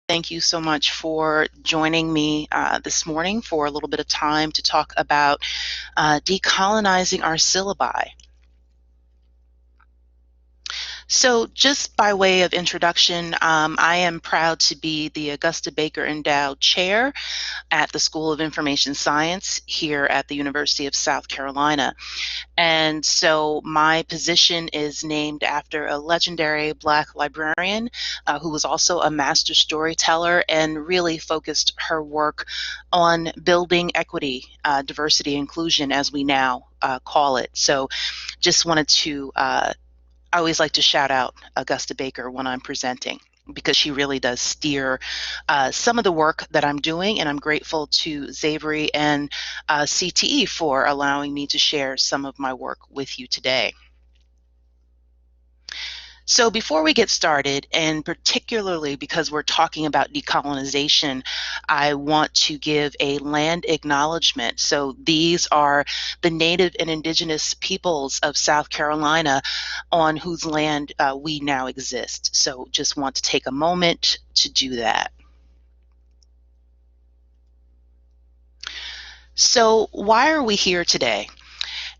Thank you so much for joining me this morning for a little bit of time to talk about decolonizing our syllabi. So just by way of introduction, I am proud to be the Augusta Baker Endowed Chair at the School of Information Science here at the University of South Carolina. And so my position is named after a legendary Black librarian who was also a master storyteller and really focused her work on building equity, diversity, inclusion, as we now call it. So just wanted to I always like to shout out Augusta Baker when I'm presenting, because she really does steer some of the work that I'm doing, and I'm grateful to Xavery and CTE for allowing me to share some of my work with you today. So before we get started, and particularly because we're talking about decolonization, I want to give a land acknowledgement. So these are the Native and Indigenous peoples of South Carolina on whose land we now exist. So just want to take a moment to do that. So why are we here today?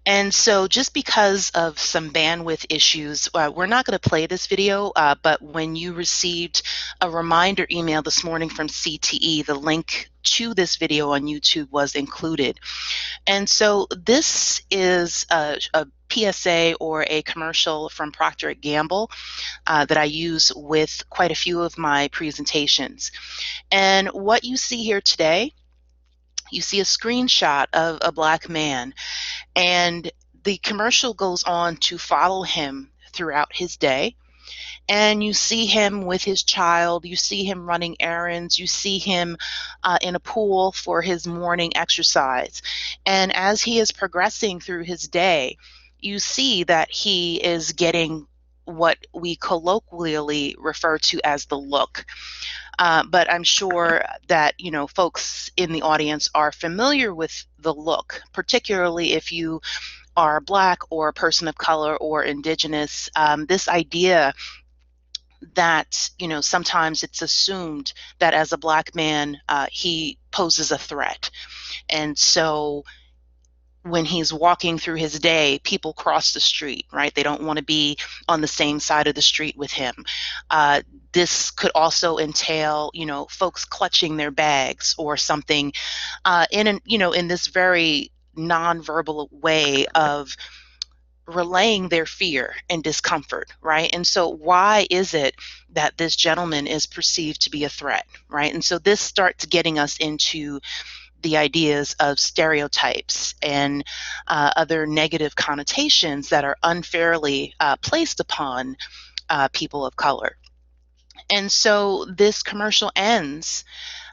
And so just because of some bandwidth issues, we're not going to play this video, but when you received a reminder email this morning from CTE, the link to this video on YouTube was included. And so this is a PSA or a commercial from Procter & Gamble that I use with quite a few of my presentations. And what you see here today, you see a screenshot of a Black man, and the commercial goes on to follow him throughout his day. And you see him with his child, you see him running errands, you see him in a pool for his morning exercise. And as he is progressing through his day, you see that he is getting what we colloquially refer to as the look. But I'm sure that, folks in the audience are familiar with the look, particularly if you are Black or a person of color or Indigenous. This idea that, sometimes it's assumed that as a Black man, he poses a threat. And so when he's walking through his day, people cross the street, right? They don't want to be on the same side of the street with him. This could also entail, folks clutching their bags or something in this very nonverbal way of relaying their fear and discomfort, right? And so why is it that this gentleman is perceived to be a threat, right? And so this starts getting us into the ideas of stereotypes and other negative connotations that are unfairly placed upon people of color. And so this commercial ends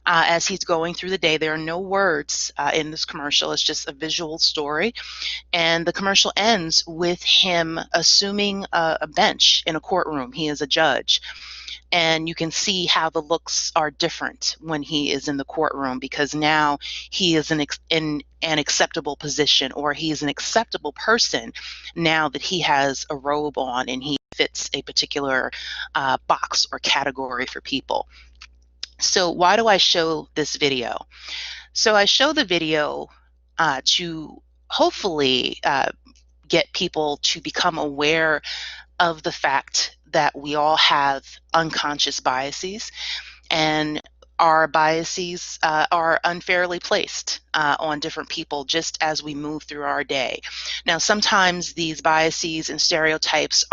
as he's going through the day. There are no words in this commercial. It's just a visual story. And the commercial ends with him assuming a bench in a courtroom. He is a judge. And you can see how the looks are different when he is in the courtroom, because now he is in an acceptable position, or he is an acceptable person now that he has a robe on and he fits a particular box or category for people. So why do I show this video? So I show the video to hopefully get people to become aware of the fact that we all have unconscious biases, and our biases are unfairly placed on different people just as we move through our day. Now, sometimes these biases and stereotypes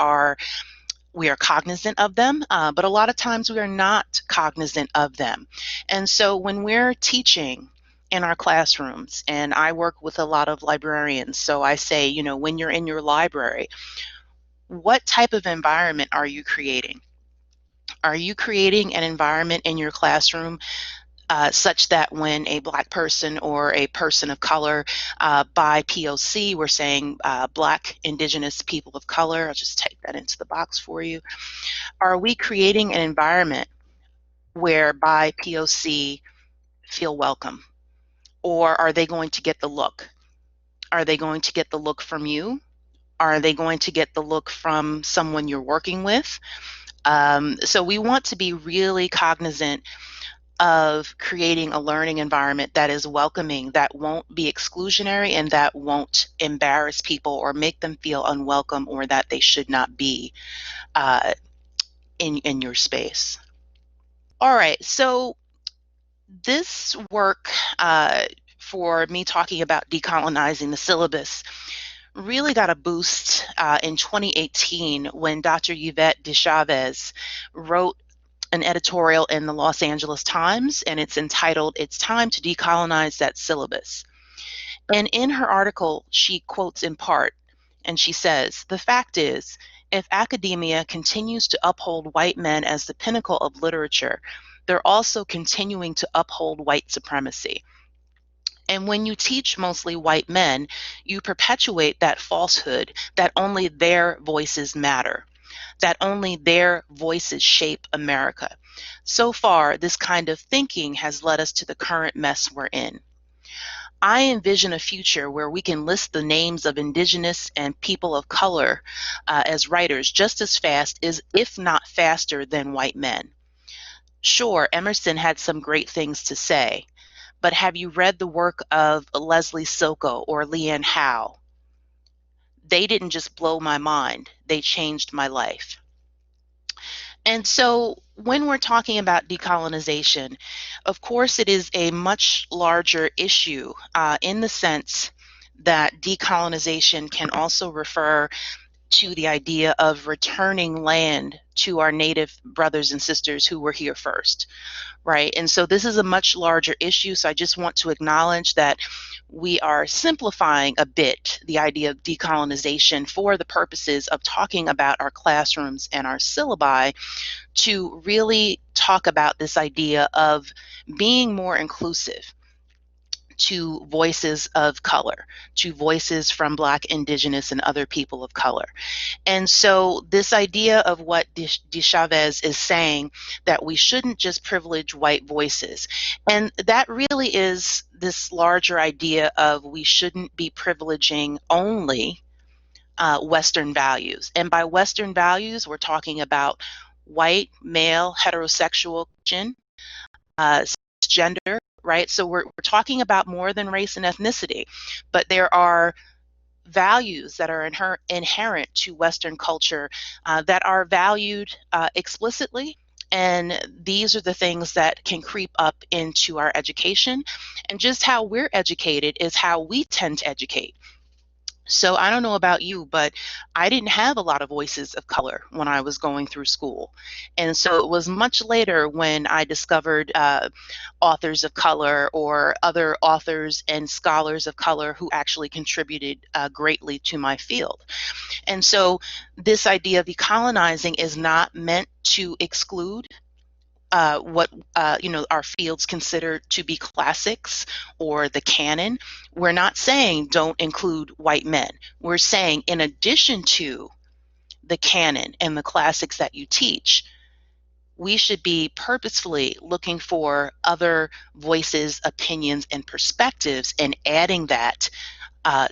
we are cognizant of them, but a lot of times we are not cognizant of them. And so when we're teaching in our classrooms, and I work with a lot of librarians, so I say, when you're in your library, what type of environment are you creating? Are you creating an environment in your classroom such that when a Black person or a person of color, by POC, we're saying Black, Indigenous, people of color, I'll just type that into the box for you. Are we creating an environment where by POC feel welcome? Or are they going to get the look? Are they going to get the look from you? Are they going to get the look from someone you're working with? So we want to be really cognizant of creating a learning environment that is welcoming, that won't be exclusionary, and that won't embarrass people or make them feel unwelcome or that they should not be uh, in your space. All right, so this work for me talking about decolonizing the syllabus really got a boost in 2018 when Dr. Yvette de Chavez wrote an editorial in the Los Angeles Times, and it's entitled, "It's Time to Decolonize That Syllabus." And in her article, she quotes in part, and she says, "The fact is, if academia continues to uphold white men as the pinnacle of literature, they're also continuing to uphold white supremacy. And when you teach mostly white men, you perpetuate that falsehood that only their voices matter, that only their voices shape America. So far, this kind of thinking has led us to the current mess we're in. I envision a future where we can list the names of Indigenous and people of color as writers just as fast as, if not faster, than white men. Sure, Emerson had some great things to say, but have you read the work of Leslie Soko or Leanne Howe? They didn't just blow my mind, they changed my life." And so when we're talking about decolonization, of course, it is a much larger issue in the sense that decolonization can also refer to the idea of returning land to our Native brothers and sisters who were here first, right? And so this is a much larger issue. So I just want to acknowledge that we are simplifying a bit the idea of decolonization for the purposes of talking about our classrooms and our syllabi, to really talk about this idea of being more inclusive to voices of color, to voices from Black, Indigenous, and other people of color. And so this idea of what de Chavez is saying, that we shouldn't just privilege white voices, and that really is this larger idea of we shouldn't be privileging only Western values. And by Western values, we're talking about white, male, heterosexual, gender, right? So we're talking about more than race and ethnicity, but there are values that are inherent to Western culture that are valued explicitly. And these are the things that can creep up into our education. And just how we're educated is how we tend to educate. So I don't know about you, but I didn't have a lot of voices of color when I was going through school. And so it was much later when I discovered authors of color or other authors and scholars of color who actually contributed greatly to my field. And so this idea of decolonizing is not meant to exclude what our fields consider to be classics or the canon. We're not saying don't include white men. We're saying in addition to the canon and the classics that you teach, we should be purposefully looking for other voices, opinions, and perspectives and adding that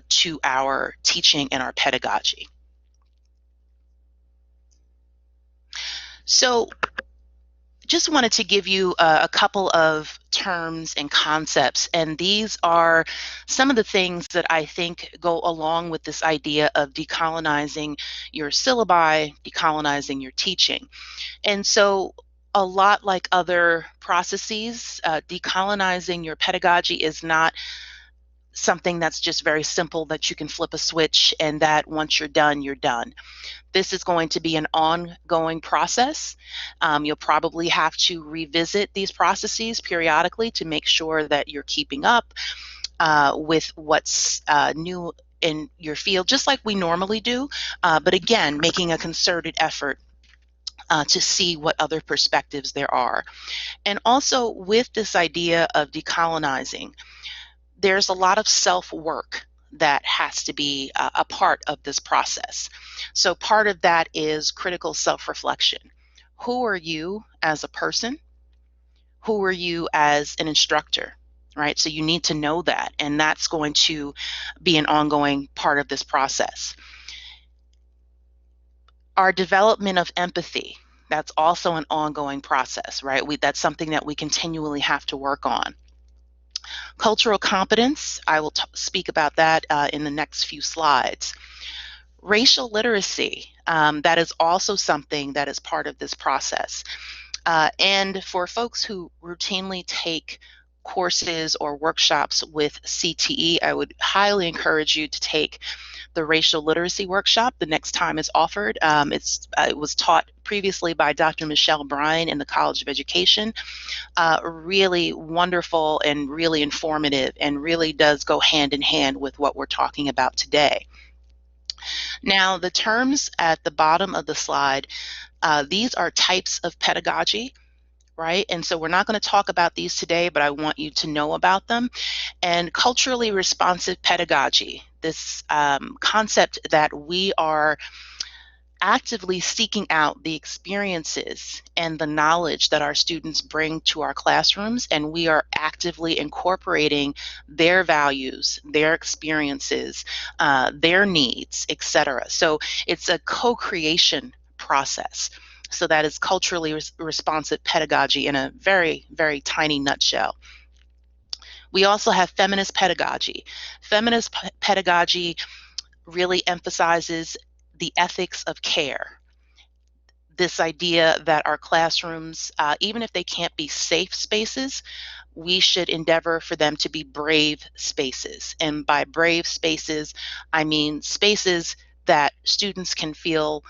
to our teaching and our pedagogy. So just wanted to give you a couple of terms and concepts, and these are some of the things that I think go along with this idea of decolonizing your syllabi, decolonizing your teaching. And so a lot like other processes, decolonizing your pedagogy is not something that's just very simple that you can flip a switch and that once you're done, you're done. This is going to be an ongoing process. You'll probably have to revisit these processes periodically to make sure that you're keeping up with what's new in your field, just like we normally do. But again, making a concerted effort to see what other perspectives there are. And also with this idea of decolonizing, there's a lot of self-work that has to be a part of this process. So part of that is critical self-reflection. Who are you as a person? Who are you as an instructor? Right? So you need to know that, and that's going to be an ongoing part of this process. Our development of empathy. That's also an ongoing process, right? That's something that we continually have to work on. Cultural competence, I will speak about that in the next few slides. Racial literacy, that is also something that is part of this process. And for folks who routinely take courses or workshops with CTE, I would highly encourage you to take the racial literacy workshop the next time it's offered. It was taught previously by Dr. Michelle Bryan in the College of Education. Really wonderful and really informative, and really does go hand in hand with what we're talking about today. Now, the terms at the bottom of the slide, these are types of pedagogy, right? And so we're not going to talk about these today, but I want you to know about them. And culturally responsive pedagogy, this concept that we are actively seeking out the experiences and the knowledge that our students bring to our classrooms, and we are actively incorporating their values, their experiences, their needs, etc. So it's a co-creation process. So that is culturally responsive pedagogy in a very, very tiny nutshell. We also have feminist pedagogy. Feminist pedagogy really emphasizes the ethics of care. This idea that our classrooms, even if they can't be safe spaces, we should endeavor for them to be brave spaces. And by brave spaces, I mean spaces that students can feel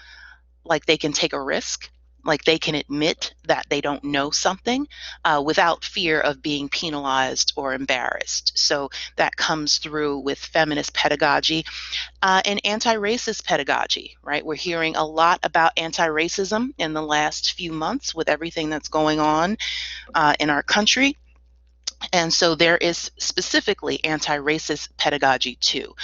like they can take a risk, like they can admit that they don't know something without fear of being penalized or embarrassed. So that comes through with feminist pedagogy and anti-racist pedagogy, right? We're hearing a lot about anti-racism in the last few months with everything that's going on in our country. And so there is specifically anti-racist pedagogy too.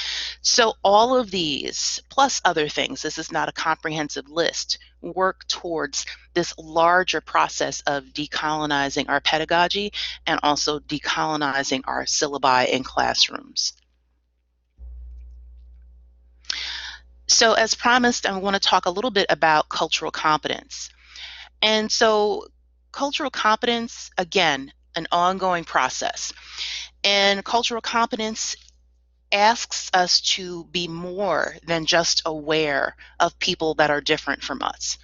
So all of these, plus other things, this is not a comprehensive list, work towards this larger process of decolonizing our pedagogy and also decolonizing our syllabi in classrooms. So as promised, I want to talk a little bit about cultural competence. And so cultural competence, again, an ongoing process. And cultural competence asks us to be more than just aware of people that are different from us,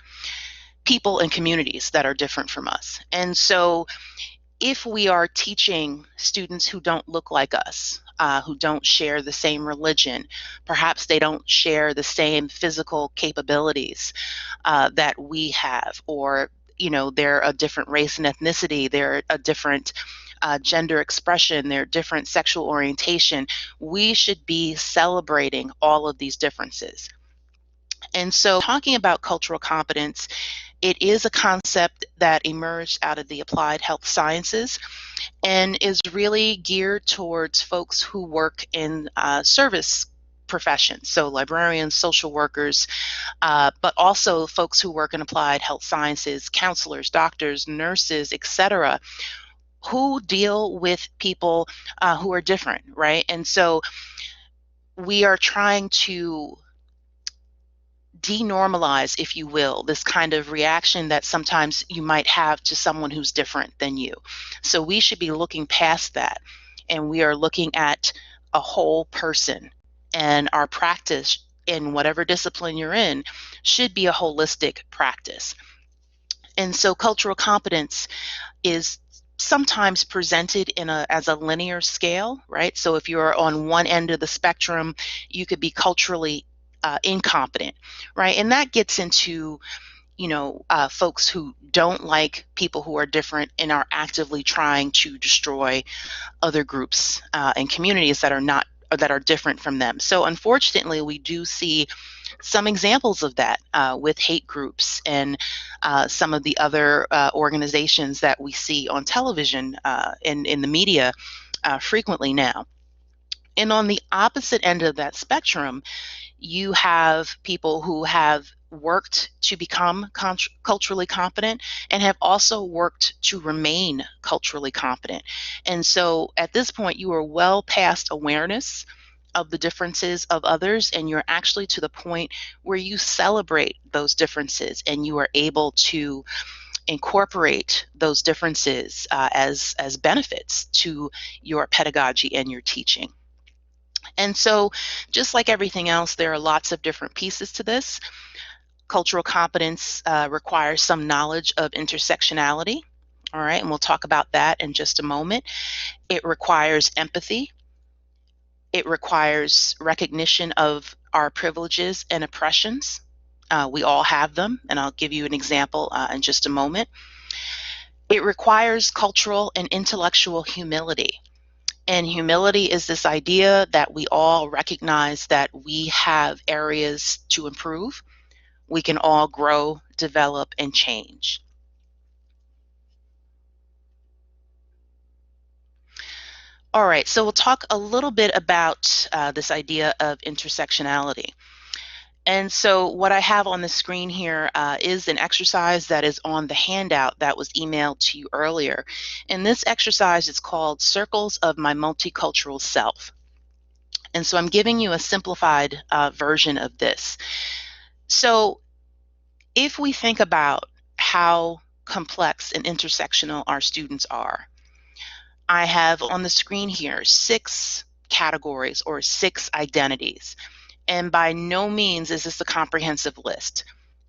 people and communities that are different from us. And so if we are teaching students who don't look like us, who don't share the same religion, perhaps they don't share the same physical capabilities that we have, or they're a different race and ethnicity, they're a different gender expression, their different sexual orientation, we should be celebrating all of these differences. And so talking about cultural competence, it is a concept that emerged out of the applied health sciences and is really geared towards folks who work in service professions, so librarians, social workers, but also folks who work in applied health sciences, counselors, doctors, nurses, etc., who deal with people who are different, right? And so we are trying to denormalize, if you will, this kind of reaction that sometimes you might have to someone who's different than you. So we should be looking past that, and we are looking at a whole person, and our practice in whatever discipline you're in should be a holistic practice. And so cultural competence is sometimes presented as a linear scale, right? So if you're on one end of the spectrum, you could be culturally incompetent, right? And that gets into, folks who don't like people who are different and are actively trying to destroy other groups and communities that are different from them. So unfortunately, we do see some examples of that with hate groups and some of the other organizations that we see on television and in the media frequently now. And on the opposite end of that spectrum, you have people who have worked to become culturally competent and have also worked to remain culturally competent. And so at this point, you are well past awareness. of the differences of others, and you're actually to the point where you celebrate those differences and you are able to incorporate those differences as benefits to your pedagogy and your teaching. And so, just like everything else, there are lots of different pieces to this. Cultural competence requires some knowledge of intersectionality. All right, and we'll talk about that in just a moment. It requires empathy. It requires recognition of our privileges and oppressions. We all have them, and I'll give you an example in just a moment. It requires cultural and intellectual humility. And humility is this idea that we all recognize that we have areas to improve. We can all grow, develop, and change. All right, so we'll talk a little bit about this idea of intersectionality. And so what I have on the screen here is an exercise that is on the handout that was emailed to you earlier. And this exercise is called Circles of My Multicultural Self. And so I'm giving you a simplified version of this. So if we think about how complex and intersectional our students are, I have on the screen here 6 categories or 6 identities. And by no means is this a comprehensive list.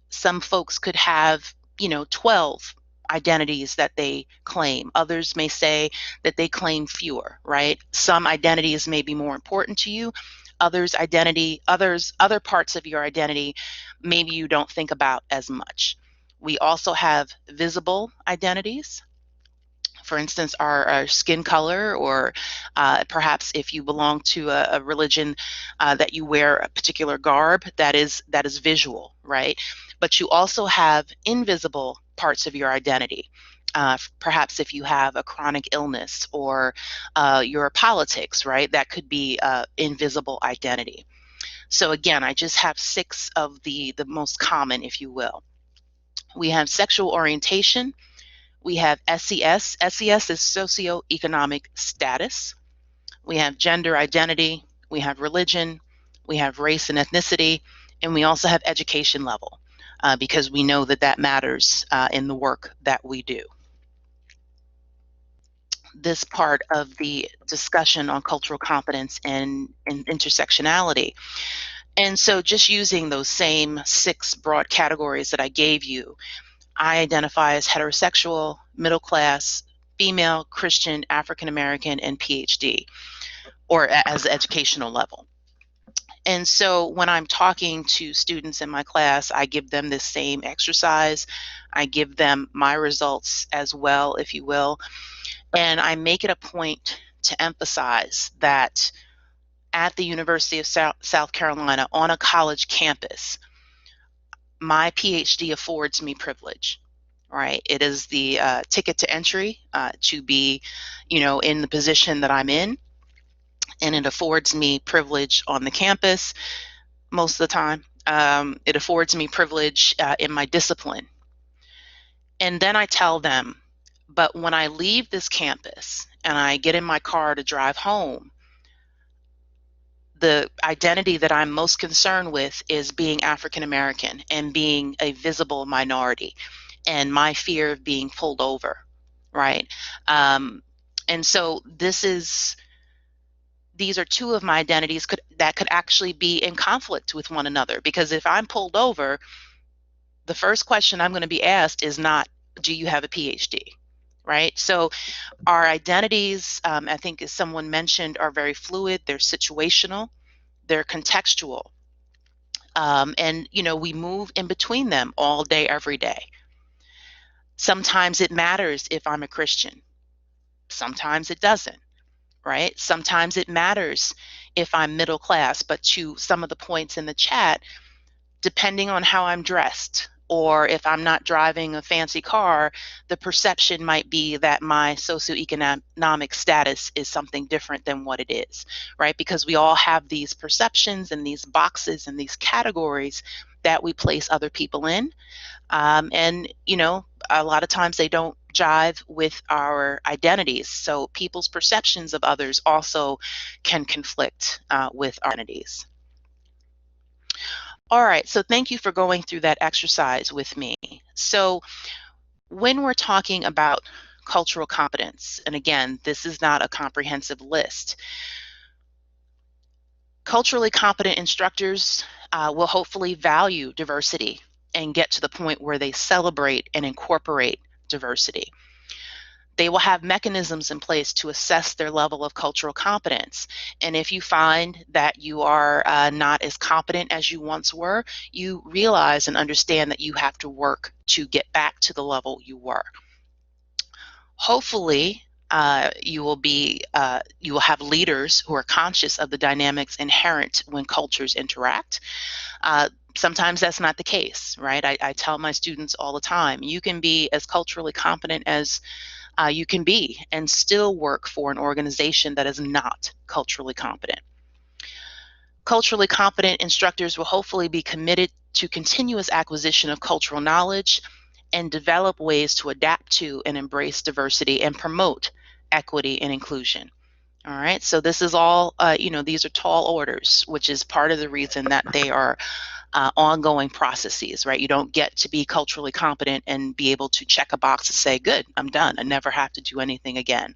Some folks could have, 12 identities that they claim. Others may say that they claim fewer, right? Some identities may be more important to you. Other parts of your identity, maybe you don't think about as much. We also have visible identities. For instance, our skin color, or perhaps if you belong to a religion that you wear a particular garb, that is visual, right? But you also have invisible parts of your identity. Perhaps if you have a chronic illness or your politics, right? That could be invisible identity. So again, I just have 6 of the most common, if you will. We have sexual orientation. We have SES. SES is socioeconomic status. We have gender identity. We have religion. We have race and ethnicity. And we also have education level, because we know that matters in the work that we do. This part of the discussion on cultural competence and intersectionality. And so just using those same 6 broad categories that I gave you, I identify as heterosexual, middle class, female, Christian, African American, and PhD, or as the educational level. And so when I'm talking to students in my class, I give them this same exercise. I give them my results as well, if you will. And I make it a point to emphasize that at the University of South Carolina, on a college campus, my PhD affords me privilege, right? It is the ticket to entry to be, in the position that I'm in, and it affords me privilege on the campus most of the time. It affords me privilege in my discipline. And then I tell them, but when I leave this campus and I get in my car to drive home, the identity that I'm most concerned with is being African American and being a visible minority, and my fear of being pulled over, right? And so these are 2 of my identities that could actually be in conflict with one another, because if I'm pulled over, the first question I'm going to be asked is not, do you have a PhD? Right? So our identities, I think as someone mentioned, are very fluid. They're situational. They're contextual. And, we move in between them all day, every day. Sometimes it matters if I'm a Christian. Sometimes it doesn't, right? Sometimes it matters if I'm middle class, but to some of the points in the chat, depending on how I'm dressed, or if I'm not driving a fancy car, the perception might be that my socioeconomic status is something different than what it is, right? Because we all have these perceptions and these boxes and these categories that we place other people in. And, a lot of times they don't jive with our identities. So people's perceptions of others also can conflict with our identities. All right, so thank you for going through that exercise with me. So when we're talking about cultural competence, and again, this is not a comprehensive list, culturally competent instructors will hopefully value diversity and get to the point where they celebrate and incorporate diversity. They will have mechanisms in place to assess their level of cultural competence. And if you find that you are not as competent as you once were, you realize and understand that you have to work to get back to the level you were. Hopefully, you will have leaders who are conscious of the dynamics inherent when cultures interact. Sometimes that's not the case, right? I tell my students all the time, you can be as culturally competent as you can be and still work for an organization that is not culturally competent. Culturally competent instructors will hopefully be committed to continuous acquisition of cultural knowledge and develop ways to adapt to and embrace diversity and promote equity and inclusion. All right, so this is all, these are tall orders, which is part of the reason that they are ongoing processes, right? You don't get to be culturally competent and be able to check a box and say, good, I'm done. I never have to do anything again.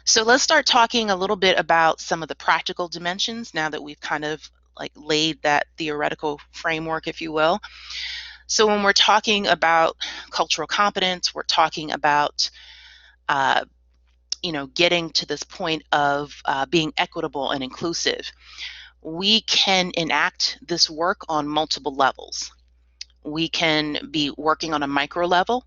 So let's start talking a little bit about some of the practical dimensions now that we've kind of like laid that theoretical framework, if you will. So when we're talking about cultural competence, we're talking about getting to this point of being equitable and inclusive. We can enact this work on multiple levels. We can be working on a micro level.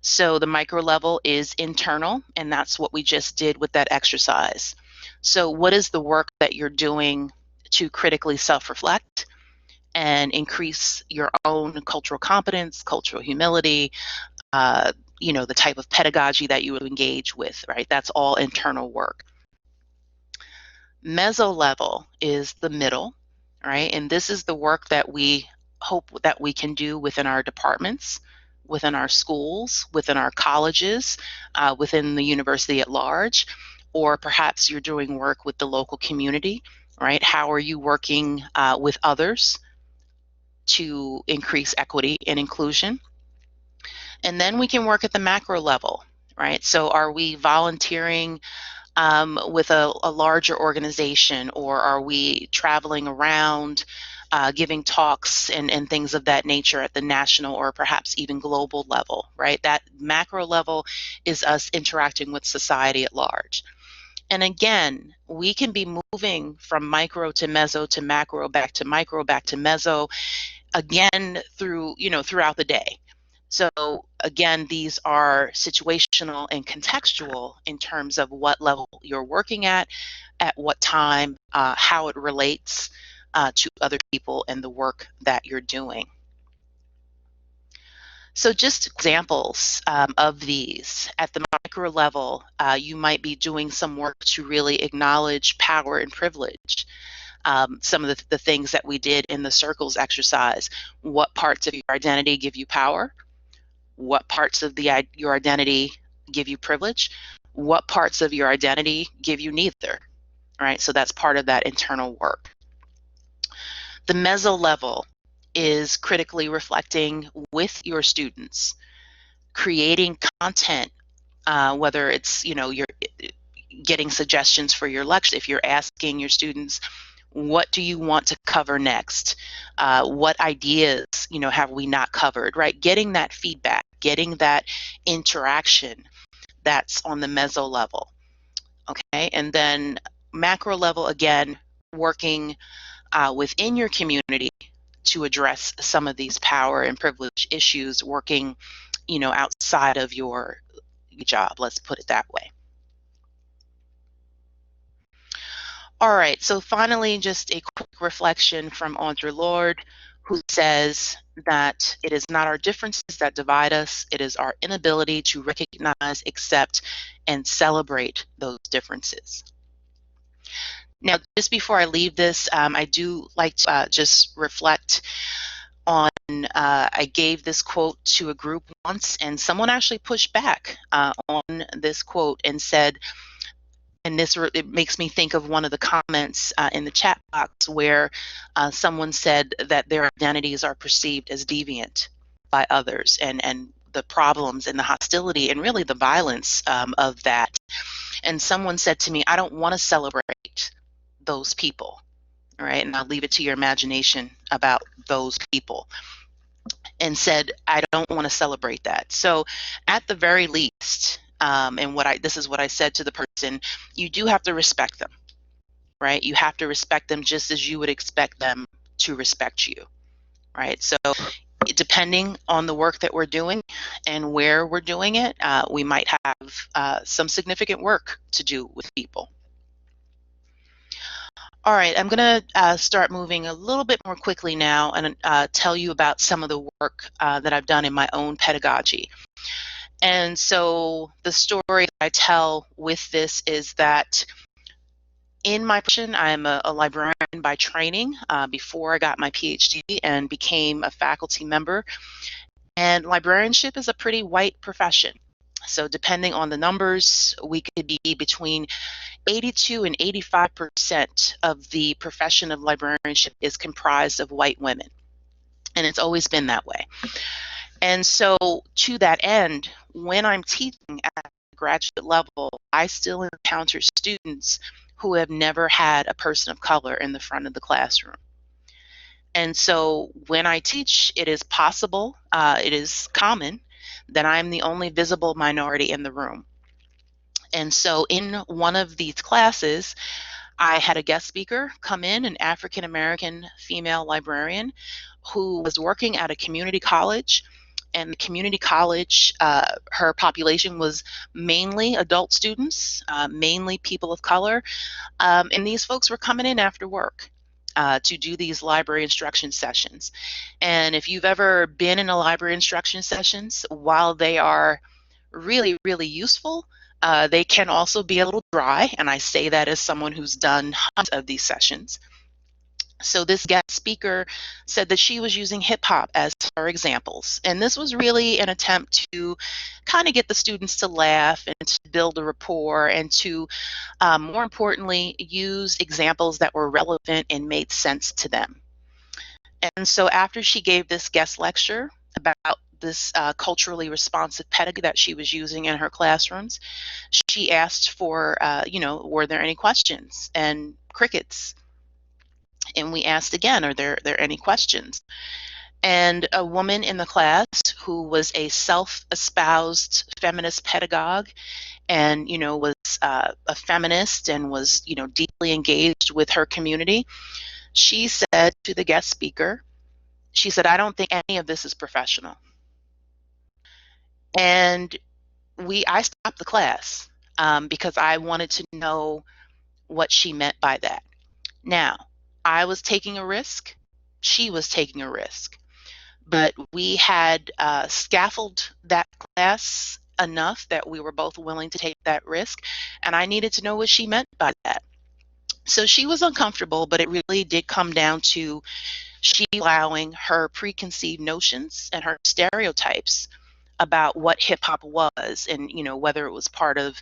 So the micro level is internal, and that's what we just did with that exercise. So what is the work that you're doing to critically self-reflect and increase your own cultural competence, cultural humility, the type of pedagogy that you would engage with, right? That's all internal work. Meso level is the middle, right? And this is the work that we hope that we can do within our departments, within our schools, within our colleges, within the university at large, or perhaps you're doing work with the local community, right? How are you working with others to increase equity and inclusion? And then we can work at the macro level, right? So are we volunteering with a larger organization, or are we traveling around giving talks and things of that nature at the national or perhaps even global level, right? That macro level is us interacting with society at large. And again, we can be moving from micro to meso to macro, back to micro, back to meso, again throughout the day. So again, these are situational and contextual in terms of what level you're working at what time, how it relates to other people and the work that you're doing. So just examples of these. At the micro level, you might be doing some work to really acknowledge power and privilege. Some of the things that we did in the circles exercise. What parts of your identity give you power? What parts of your identity give you privilege? What parts of your identity give you neither? Right? So that's part of that internal work. The meso level is critically reflecting with your students, creating content, whether it's, you're getting suggestions for your lecture. If you're asking your students, what do you want to cover next? What ideas, have we not covered, right? Getting that feedback, getting that interaction, that's on the meso level, okay? And then macro level, again, working within your community to address some of these power and privilege issues, working, outside of your job, let's put it that way. All right, so finally, just a quick reflection from Audre Lorde, who says that it is not our differences that divide us, it is our inability to recognize, accept, and celebrate those differences. Now, just before I leave this, I do like to just reflect on I gave this quote to a group once, and someone actually pushed back on this quote and said, and it makes me think of one of the comments in the chat box where someone said that their identities are perceived as deviant by others, and the problems and the hostility and really the violence of that. And someone said to me, I don't want to celebrate those people, right? And I'll leave it to your imagination about those people. And said, I don't want to celebrate that. So at the very least, and this is what I said to the person, you do have to respect them, right? You have to respect them just as you would expect them to respect you, right? So depending on the work that we're doing and where we're doing it, we might have some significant work to do with people. All right, I'm going to start moving a little bit more quickly now and tell you about some of the work that I've done in my own pedagogy. And so the story I tell with this is that in my profession, I'm a librarian by training before I got my PhD and became a faculty member. And librarianship is a pretty white profession. So depending on the numbers, we could be between 82 and 85% of the profession of librarianship is comprised of white women. And it's always been that way. And so to that end, when I'm teaching at the graduate level, I still encounter students who have never had a person of color in the front of the classroom. And so when I teach, it is possible, it is common, that I'm the only visible minority in the room. And so in one of these classes, I had a guest speaker come in, an African American female librarian who was working at a community college. And the community college, her population was mainly adult students, mainly people of color. And these folks were coming in after work to do these library instruction sessions. And if you've ever been in a library instruction sessions, while they are really, really useful, they can also be a little dry. And I say that as someone who's done hundreds of these sessions. So this guest speaker said that she was using hip hop as her examples. And this was really an attempt to kind of get the students to laugh and to build a rapport and to, more importantly, use examples that were relevant and made sense to them. And so after she gave this guest lecture about this culturally responsive pedagogy that she was using in her classrooms, she asked for, were there any questions? And crickets. And we asked again, are there any questions? And a woman in the class who was a self-espoused feminist pedagogue and, was a feminist and was, deeply engaged with her community, she said to the guest speaker, she said, I don't think any of this is professional. And I stopped the class because I wanted to know what she meant by that. Now, I was taking a risk. She was taking a risk. But we had scaffolded that class enough that we were both willing to take that risk. And I needed to know what she meant by that. So she was uncomfortable, but it really did come down to she allowing her preconceived notions and her stereotypes about what hip hop was, and whether it was part of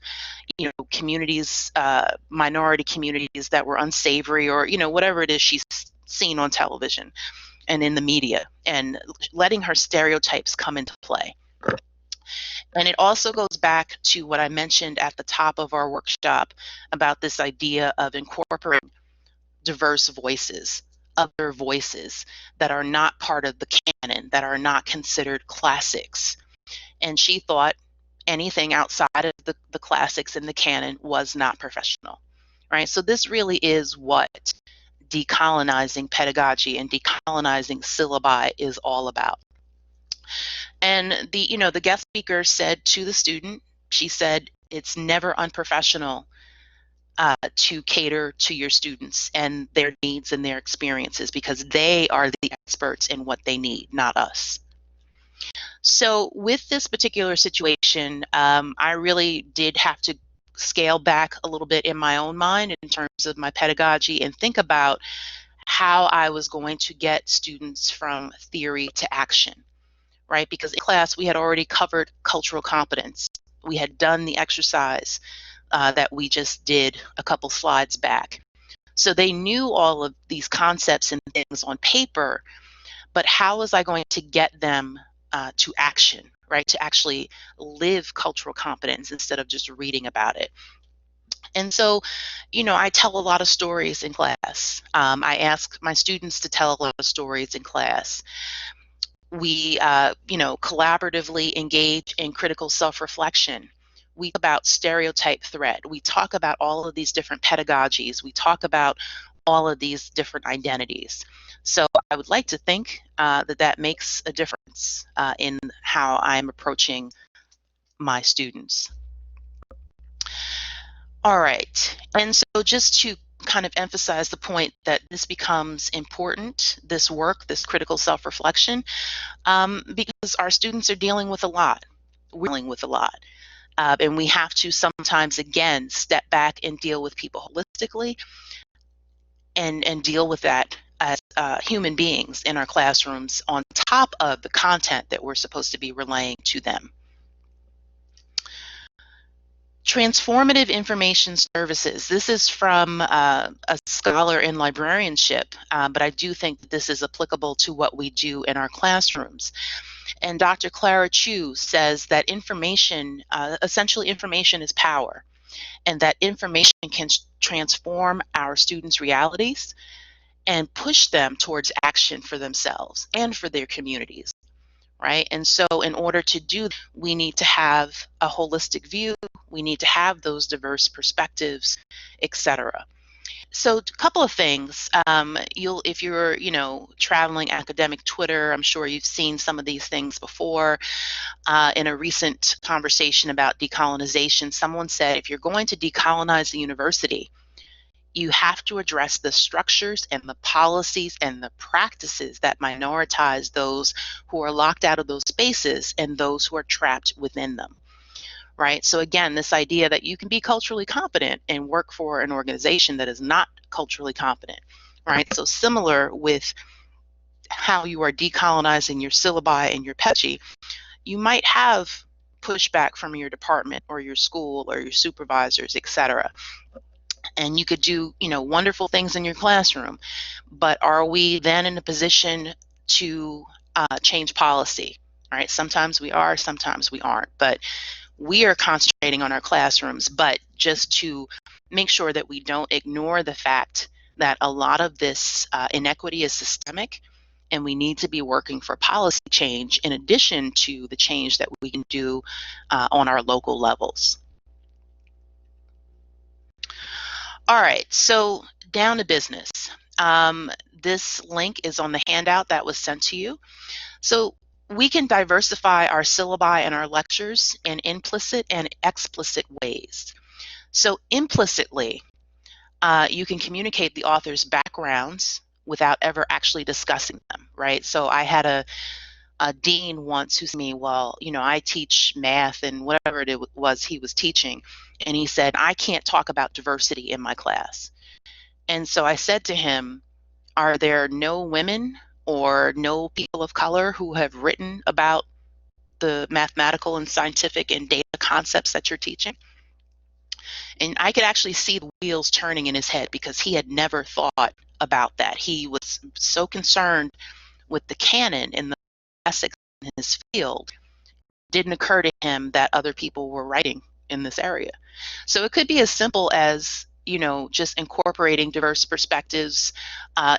communities, minority communities that were unsavory, or whatever it is she's seen on television and in the media, and letting her stereotypes come into play. And it also goes back to what I mentioned at the top of our workshop about this idea of incorporating diverse voices, other voices that are not part of the canon, that are not considered classics. And she thought anything outside of the classics in the canon was not professional, right? So this really is what decolonizing pedagogy and decolonizing syllabi is all about. And the guest speaker said to the student, she said, it's never unprofessional to cater to your students and their needs and their experiences, because they are the experts in what they need, not us. So with this particular situation, I really did have to scale back a little bit in my own mind in terms of my pedagogy and think about how I was going to get students from theory to action, right? Because in class, we had already covered cultural competence. We had done the exercise that we just did a couple slides back. So they knew all of these concepts and things on paper, but how was I going to get them to action, right? To actually live cultural competence instead of just reading about it. And so, I tell a lot of stories in class. I ask my students to tell a lot of stories in class. We, collaboratively engage in critical self-reflection. We talk about stereotype threat. We talk about all of these different pedagogies. We talk about all of these different identities. So I would like to think that makes a difference in how I'm approaching my students. All right. And so just to kind of emphasize the point that this becomes important, this work, this critical self-reflection, because our students are dealing with a lot. We're dealing with a lot. And we have to sometimes, again, step back and deal with people holistically and deal with that as human beings in our classrooms on top of the content that we're supposed to be relaying to them. Transformative information services. This is from a scholar in librarianship, but I do think that this is applicable to what we do in our classrooms. And Dr. Clara Chu says that information, essentially information is power, and that information can transform our students' realities and push them towards action for themselves and for their communities, right? And so in order to do that, we need to have a holistic view, we need to have those diverse perspectives, etc. So a couple of things. If you're, traveling academic Twitter, I'm sure you've seen some of these things before. In a recent conversation about decolonization, someone said, if you're going to decolonize the university, you have to address the structures and the policies and the practices that minoritize those who are locked out of those spaces and those who are trapped within them. Right? So again, this idea that you can be culturally competent and work for an organization that is not culturally competent, right? So similar with how you are decolonizing your syllabi and your pedagogy, you might have pushback from your department or your school or your supervisors, etc. And you could do, wonderful things in your classroom, but are we then in a position to change policy, right? Sometimes we are, sometimes we aren't, but we are concentrating on our classrooms, but just to make sure that we don't ignore the fact that a lot of this inequity is systemic, and we need to be working for policy change in addition to the change that we can do on our local levels. All right, so down to business. This link is on the handout that was sent to you. So we can diversify our syllabi and our lectures in implicit and explicit ways. So implicitly, you can communicate the author's backgrounds without ever actually discussing them, right? So I had a dean once who said to me, well, I teach math and whatever it was he was teaching. And he said, I can't talk about diversity in my class. And so I said to him, are there no women or no people of color who have written about the mathematical and scientific and data concepts that you're teaching? And I could actually see the wheels turning in his head because he had never thought about that. He was so concerned with the canon and the classics in his field. It didn't occur to him that other people were writing in this area. So it could be as simple as, just incorporating diverse perspectives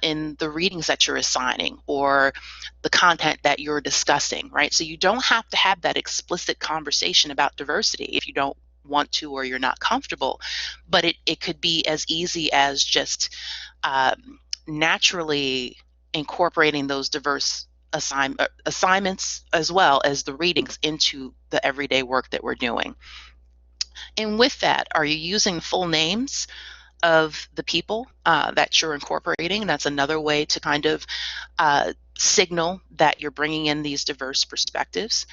in the readings that you're assigning or the content that you're discussing, right? So you don't have to have that explicit conversation about diversity if you don't want to or you're not comfortable, but it could be as easy as just naturally incorporating those diverse assignments as well as the readings into the everyday work that we're doing. And with that, are you using full names of the people that you're incorporating. That's another way to kind of signal that you're bringing in these diverse perspectives.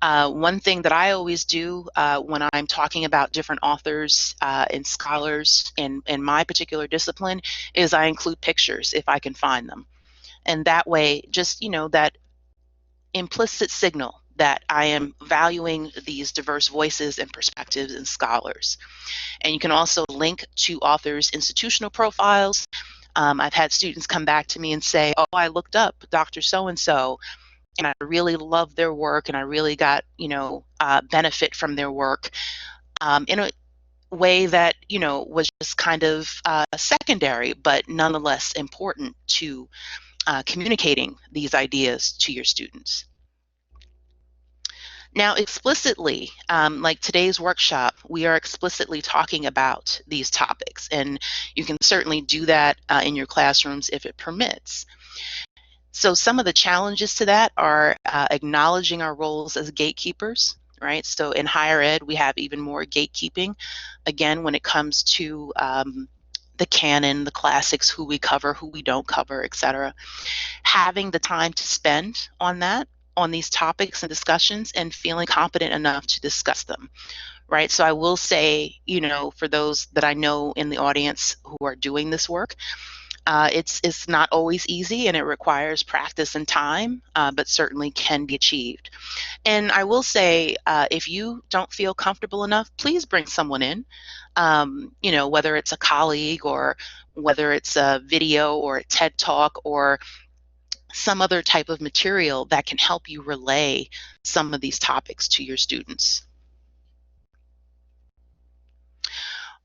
One thing that I always do when I'm talking about different authors and scholars in my particular discipline is I include pictures if I can find them. And that way, just, that implicit signal that I am valuing these diverse voices and perspectives and scholars. And you can also link to authors' institutional profiles. I've had students come back to me and say, oh, I looked up Dr. So-and-so, and I really love their work, and I really got, benefit from their work in a way that, was just kind of secondary, but nonetheless important to communicating these ideas to your students. Now, explicitly, like today's workshop, we are explicitly talking about these topics, and you can certainly do that in your classrooms if it permits. So some of the challenges to that are acknowledging our roles as gatekeepers, right? So in higher ed, we have even more gatekeeping, again, when it comes to the canon, the classics, who we cover, who we don't cover, etc. Having the time to spend on that, on these topics and discussions, and feeling competent enough to discuss them, right? So I will say, for those that I know in the audience who are doing this work, it's not always easy, and it requires practice and time, but certainly can be achieved. And I will say, if you don't feel comfortable enough, please bring someone in, whether it's a colleague or whether it's a video or a TED Talk or some other type of material that can help you relay some of these topics to your students.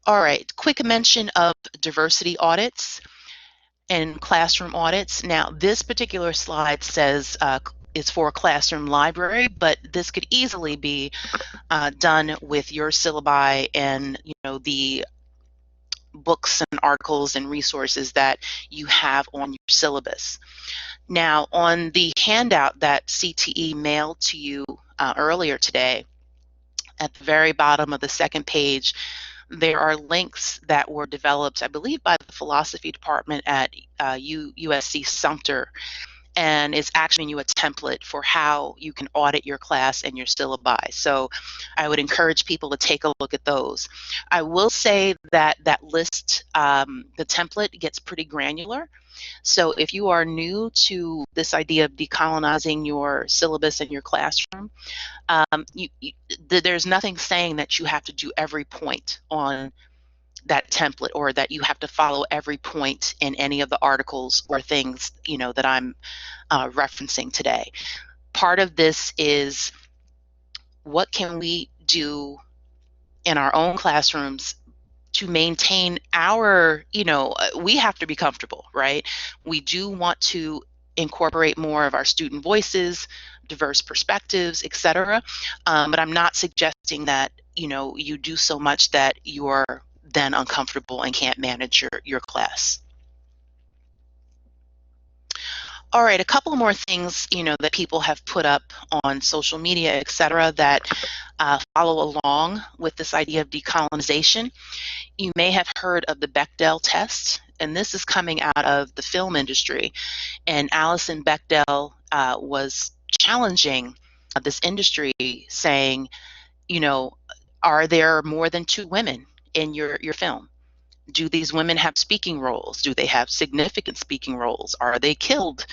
All right, quick mention of diversity audits and classroom audits. Now, this particular slide says it's for a classroom library, but this could easily be done with your syllabi and the books and articles and resources that you have on your syllabus. Now, on the handout that CTE mailed to you earlier today, at the very bottom of the second page, there are links that were developed, I believe, by the philosophy department at USC Sumter, and it's actually you a template for how you can audit your class and your syllabi. So I would encourage people to take a look at those. I will say that that list, the template, gets pretty granular. So if you are new to this idea of decolonizing your syllabus in your classroom, there's nothing saying that you have to do every point on that template, or that you have to follow every point in any of the articles or things that I'm referencing today. Part of this is, what can we do in our own classrooms to maintain our, we have to be comfortable, right? We do want to incorporate more of our student voices, diverse perspectives, etc. But I'm not suggesting that, you do so much that you're then uncomfortable and can't manage your class. All right, a couple more things, that people have put up on social media, etc., that follow along with this idea of decolonization. You may have heard of the Bechdel Test, and this is coming out of the film industry. And Alison Bechdel was challenging this industry, saying, are there more than 2 women in your film? Do these women have speaking roles? Do they have significant speaking roles? Are they killed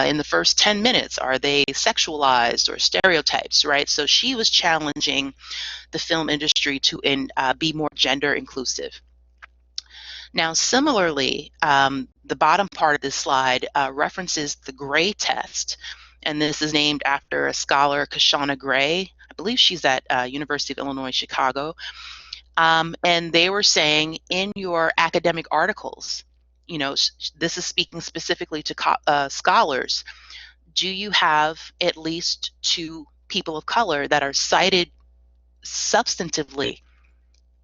in the first 10 minutes? Are they sexualized or stereotypes, right? So she was challenging the film industry to be more gender inclusive. Now, similarly, the bottom part of this slide references the Gray test, and this is named after a scholar, Kashana Gray. I believe she's at University of Illinois, Chicago. And they were saying, in your academic articles, this is speaking specifically to scholars, do you have at least 2 people of color that are cited substantively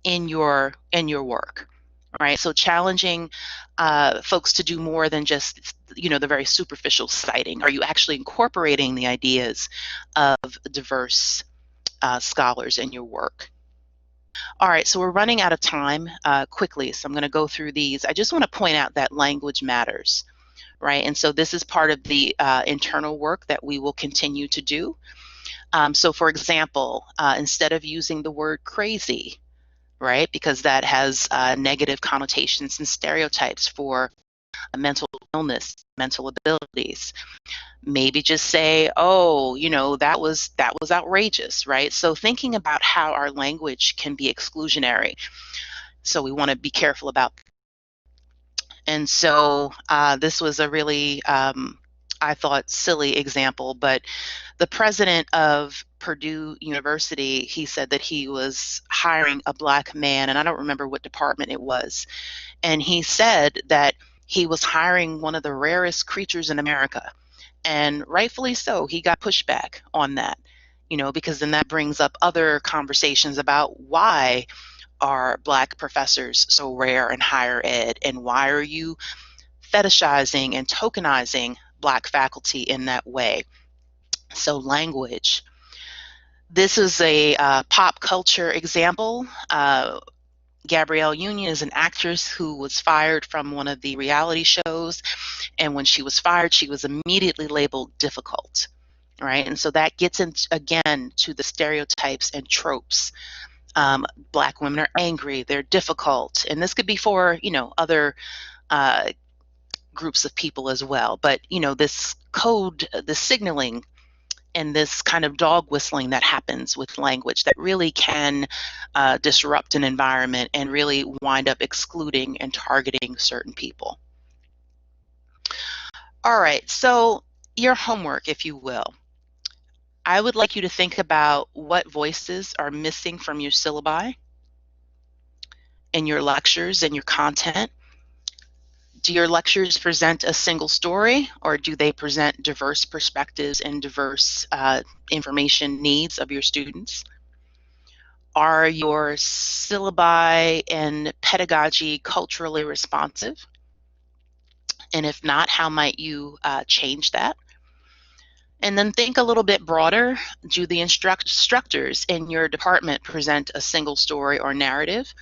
in your work, right? So challenging folks to do more than just, the very superficial citing. Are you actually incorporating the ideas of diverse scholars in your work? All right, so we're running out of time quickly, so I'm going to go through these. I just want to point out that language matters, right? And so this is part of the internal work that we will continue to do. So for example, instead of using the word crazy, right, because that has negative connotations and stereotypes for mental illness, mental abilities, maybe just say, oh, that was outrageous, right? So thinking about how our language can be exclusionary, so we want to be careful about. And so this was a really I thought silly example, but the president of Purdue University, he said that he was hiring a black man, and I don't remember what department it was, and he said that he was hiring one of the rarest creatures in America. And rightfully so, he got pushback on that, because then that brings up other conversations about why are black professors so rare in higher ed, and why are you fetishizing and tokenizing black faculty in that way? So language. This is a pop culture example. Gabrielle Union is an actress who was fired from one of the reality shows, and when she was fired, she was immediately labeled difficult, right? And so that gets into, again, to the stereotypes and tropes. Black women are angry, they're difficult, and this could be for, other groups of people as well. But, this code, the signaling, and this kind of dog whistling that happens with language that really can disrupt an environment and really wind up excluding and targeting certain people. All right, so your homework, if you will. I would like you to think about what voices are missing from your syllabi and your lectures and your content. Do your lectures present a single story, or do they present diverse perspectives and diverse information needs of your students? Are your syllabi and pedagogy culturally responsive? And if not, how might you change that? And then think a little bit broader. Do the instructors in your department present a single story or narrative,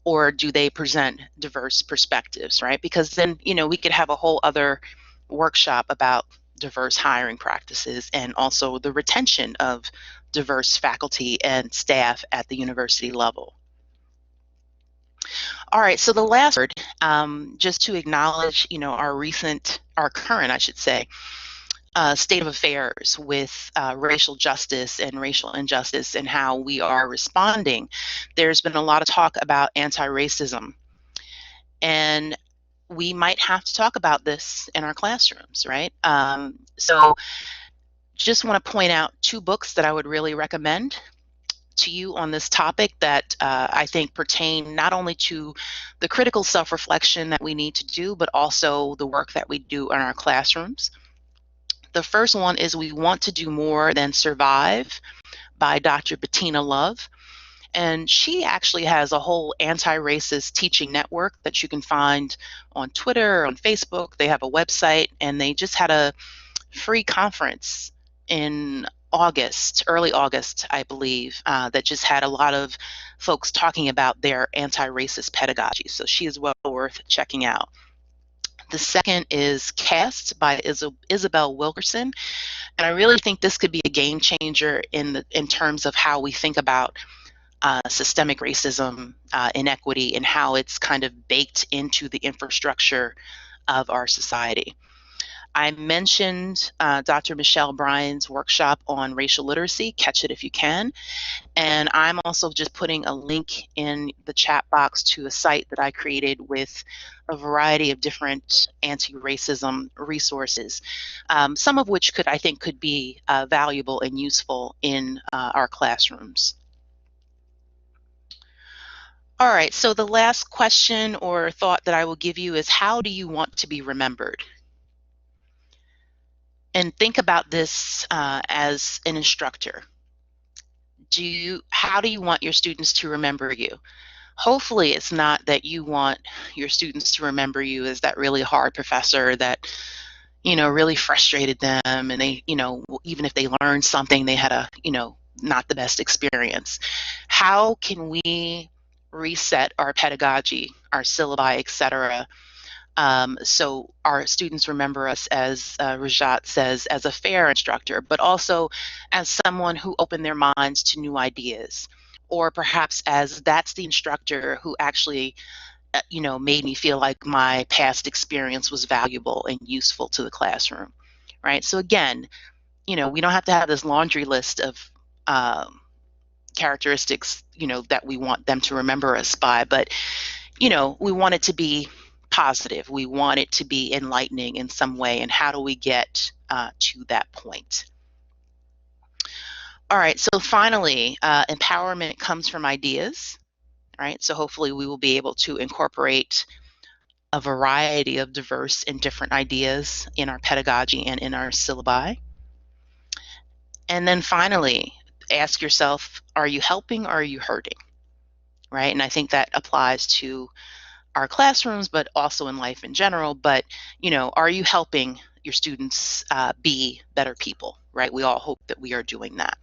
or do they present diverse perspectives, right? Because then, we could have a whole other workshop about diverse hiring practices and also the retention of diverse faculty and staff at the university level. All right, so the last word, just to acknowledge, our current, I should say, state of affairs with racial justice and racial injustice and how we are responding. There's been a lot of talk about anti-racism, and we might have to talk about this in our classrooms, right? So just want to point out 2 books that I would really recommend to you on this topic that I think pertain not only to the critical self-reflection that we need to do, but also the work that we do in our classrooms. The first one is We Want to Do More Than Survive by Dr. Bettina Love. And she actually has a whole anti-racist teaching network that you can find on Twitter, on Facebook. They have a website, and they just had a free conference in August, early August, I believe, that just had a lot of folks talking about their anti-racist pedagogy. So she is well worth checking out. The second is Cast by Isabel Wilkerson. And I really think this could be a game changer in terms of how we think about systemic racism, inequity, and how it's kind of baked into the infrastructure of our society. I mentioned Dr. Michelle Bryan's workshop on racial literacy, catch it if you can. And I'm also just putting a link in the chat box to a site that I created with a variety of different anti-racism resources, some of which I think could be valuable and useful in our classrooms. All right, so the last question or thought that I will give you is, how do you want to be remembered? And think about this as an instructor. How do you want your students to remember you? Hopefully it's not that you want your students to remember you as that really hard professor that, really frustrated them, and they, even if they learned something, they had not the best experience. How can we reset our pedagogy, our syllabi, etc., so our students remember us, as Rajat says, as a fair instructor, but also as someone who opened their minds to new ideas, or perhaps as that's the instructor who actually made me feel like my past experience was valuable and useful to the classroom, right? So again, we don't have to have this laundry list of characteristics, that we want them to remember us by, but, we want it to be positive. We want it to be enlightening in some way. And how do we get to that point? All right, so finally, empowerment comes from ideas, right? So hopefully we will be able to incorporate a variety of diverse and different ideas in our pedagogy and in our syllabi. And then finally, ask yourself, are you helping or are you hurting? Right? And I think that applies to our classrooms, but also in life in general. But, are you helping your students be better people, right? We all hope that we are doing that.